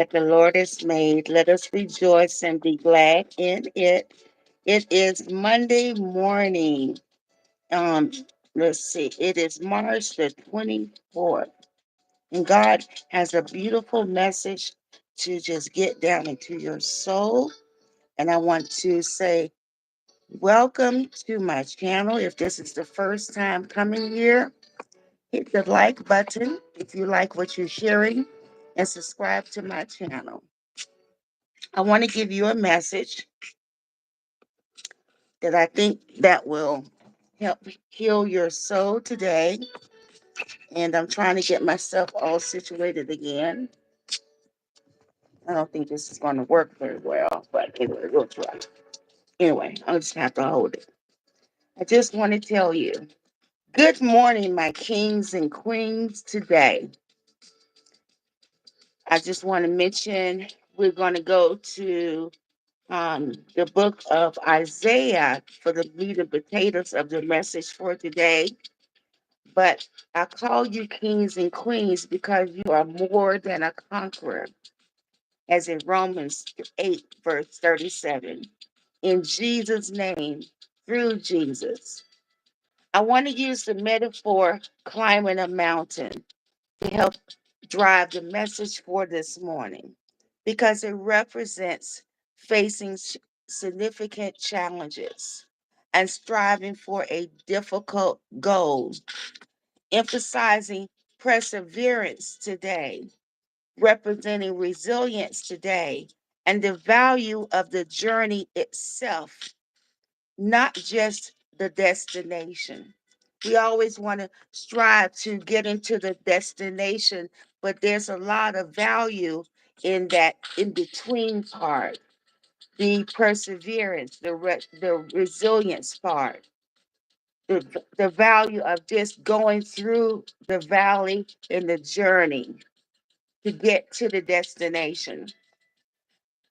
that the Lord has made. Let us rejoice and be glad in it. It is Monday morning. Um, let's see. It is March the 24th. And God has a beautiful message to just get down into your soul. And I want to say, welcome to my channel. If this is the first time coming here, hit the like button if you like what you're hearing and subscribe to my channel. I want to give you a message that I think that will help heal your soul today. And I'm trying to get myself all situated again. I don't think this is going to work very well, but anyway, we'll try. Anyway, I'll just have to hold it. I just want to tell you, good morning, my kings and queens today. I just want to mention we're going to go to the book of Isaiah for the meat and potatoes of the message for today. But I call you kings and queens because you are more than a conqueror, as in Romans 8, verse 37. In Jesus' name, through Jesus. I want to use the metaphor climbing a mountain to help drive the message for this morning because it represents facing significant challenges and striving for a difficult goal, emphasizing perseverance today, representing resilience today, and the value of the journey itself, not just the destination. We always want to strive to get into the destination, but there's a lot of value in that in between part, the perseverance, the resilience part, the value of just going through the valley in the journey to get to the destination.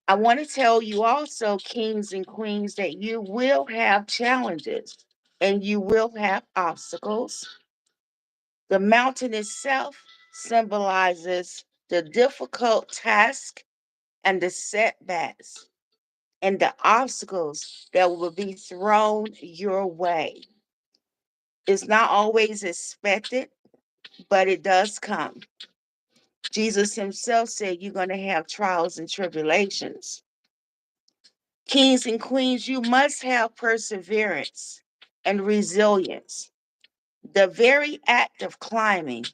I want to tell you also, kings and queens, that you will have challenges and you will have obstacles. The mountain itself symbolizes the difficult task and the setbacks and the obstacles that will be thrown your way. It's not always expected, but it does come. Jesus himself said you're going to have trials and tribulations. Kings and queens, you must have perseverance and resilience. The very act of climbing,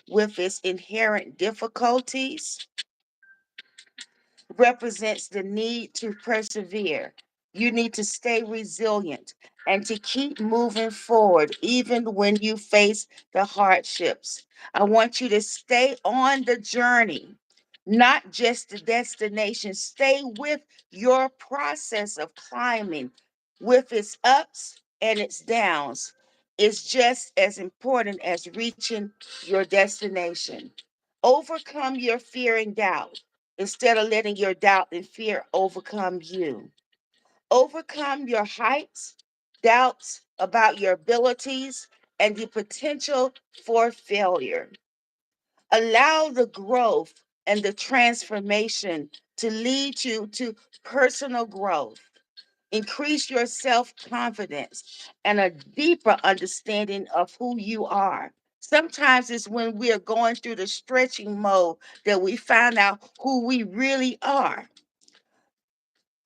with its inherent difficulties, represents the need to persevere. You need to stay resilient and to keep moving forward, even when you face the hardships. I want you to stay on the journey, not just the destination. Stay with your process of climbing, with its ups and its downs. It's just as important as reaching your destination. Overcome your fear and doubt instead of letting your doubt and fear overcome you. Overcome your heights, doubts about your abilities, and the potential for failure. Allow the growth and the transformation to lead you to personal growth. Increase your self confidence and a deeper understanding of who you are. Sometimes it's when we are going through the stretching mode that we find out who we really are.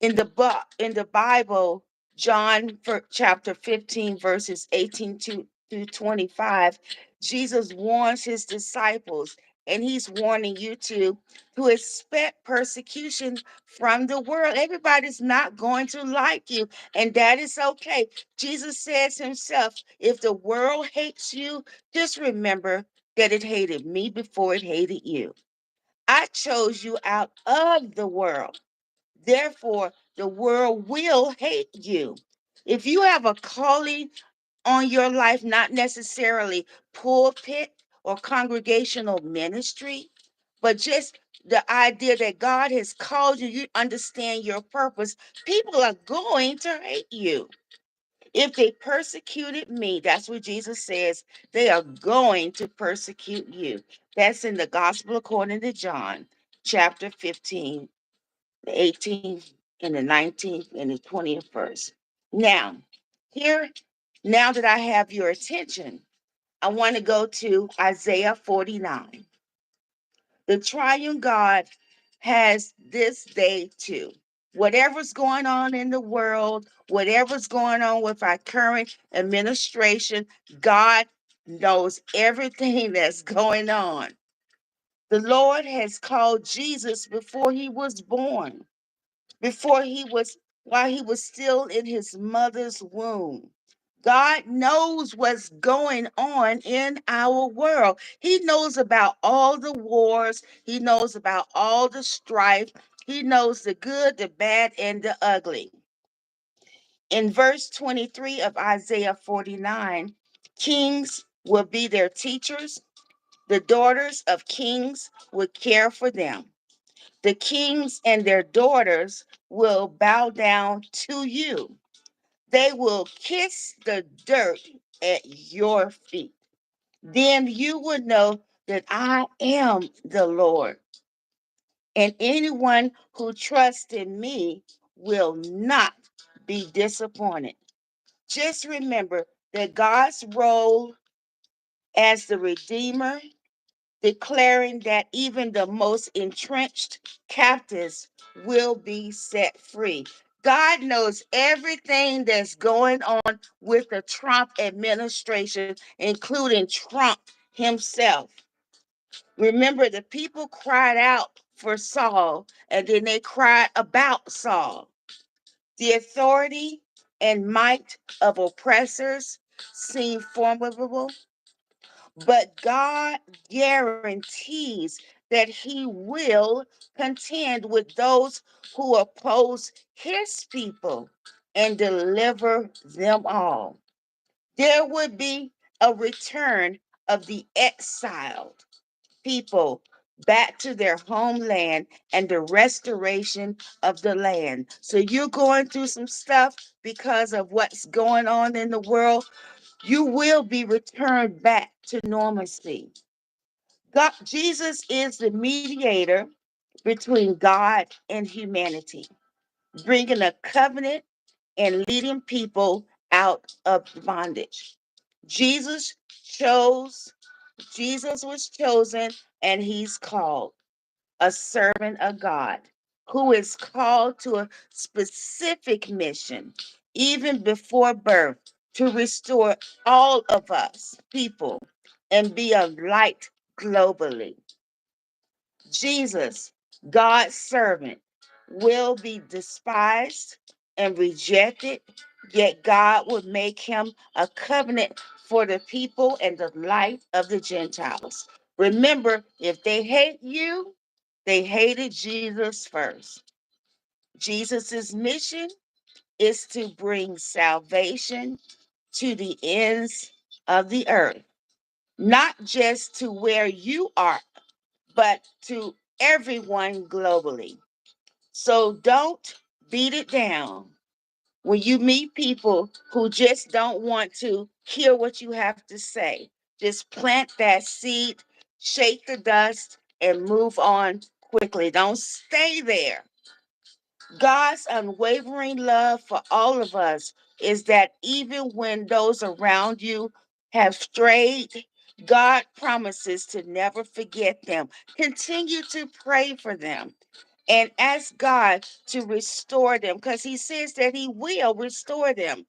In the Bible, John chapter 15, verses 18 through 25, Jesus warns his disciples, and he's warning you to expect persecution from the world. Everybody's not going to like you, and that is okay. Jesus says himself, if the world hates you, just remember that it hated me before it hated you. I chose you out of the world. Therefore, the world will hate you. If you have a calling on your life, not necessarily pulpit or congregational ministry, but just the idea that God has called you, you understand your purpose, people are going to hate you. If they persecuted me, that's what Jesus says, they are going to persecute you. That's in the gospel according to John, chapter 15, the 18th and the 19th and the 20th verse. Now, here, now that I have your attention, I want to go to Isaiah 49. The triune God has this day too. Whatever's going on in the world, whatever's going on with our current administration, God knows everything that's going on. The Lord has called Jesus before he was born, before he was, while he was still in his mother's womb. God knows what's going on in our world. He knows about all the wars. He knows about all the strife. He knows the good, the bad, and the ugly. In verse 23 of Isaiah 49, kings will be their teachers. The daughters of kings will care for them. The kings and their daughters will bow down to you. They will kiss the dirt at your feet. Then you will know that I am the Lord. And anyone who trusts in me will not be disappointed. Just remember that God's role as the Redeemer, declaring that even the most entrenched captives will be set free. God knows everything that's going on with the Trump administration, including Trump himself. Remember, the people cried out for Saul, and then they cried about Saul. The authority and might of oppressors seem formidable, but God guarantees that he will contend with those who oppose his people and deliver them all. There would be a return of the exiled people back to their homeland and the restoration of the land. So you're going through some stuff because of what's going on in the world. You will be returned back to normalcy. God, Jesus is the mediator between God and humanity, bringing a covenant and leading people out of bondage. Jesus chose, Jesus was chosen, and he's called a servant of God who is called to a specific mission, even before birth, to restore all of us people and be a light globally. Jesus, God's servant, will be despised and rejected, yet God will make him a covenant for the people and the life of the Gentiles. Remember, if they hate you, they hated Jesus first. Jesus' mission is to bring salvation to the ends of the earth, not just to where you are, but to everyone globally. So don't beat it down when you meet people who just don't want to hear what you have to say. Just plant that seed, shake the dust, and move on quickly. Don't stay there. God's unwavering love for all of us is that even when those around you have strayed, God promises to never forget them. Continue to pray for them and ask God to restore them because he says that he will restore them.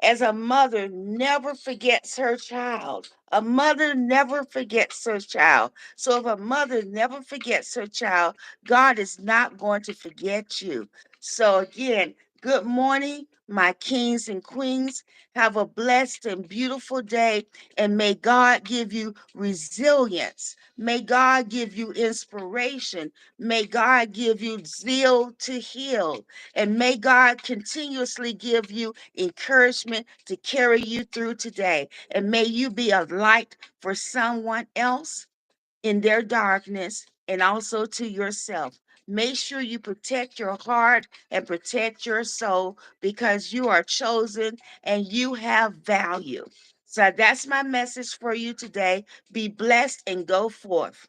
As a mother never forgets her child, a mother never forgets her child. So if a mother never forgets her child, God is not going to forget you. So again, good morning, my kings and queens. Have a blessed and beautiful day, and may God give you resilience. May God give you inspiration. May God give you zeal to heal. And may God continuously give you encouragement to carry you through today. And may you be a light for someone else in their darkness and also to yourself. Make sure you protect your heart and protect your soul because you are chosen and you have value. So that's my message for you today. Be blessed and go forth.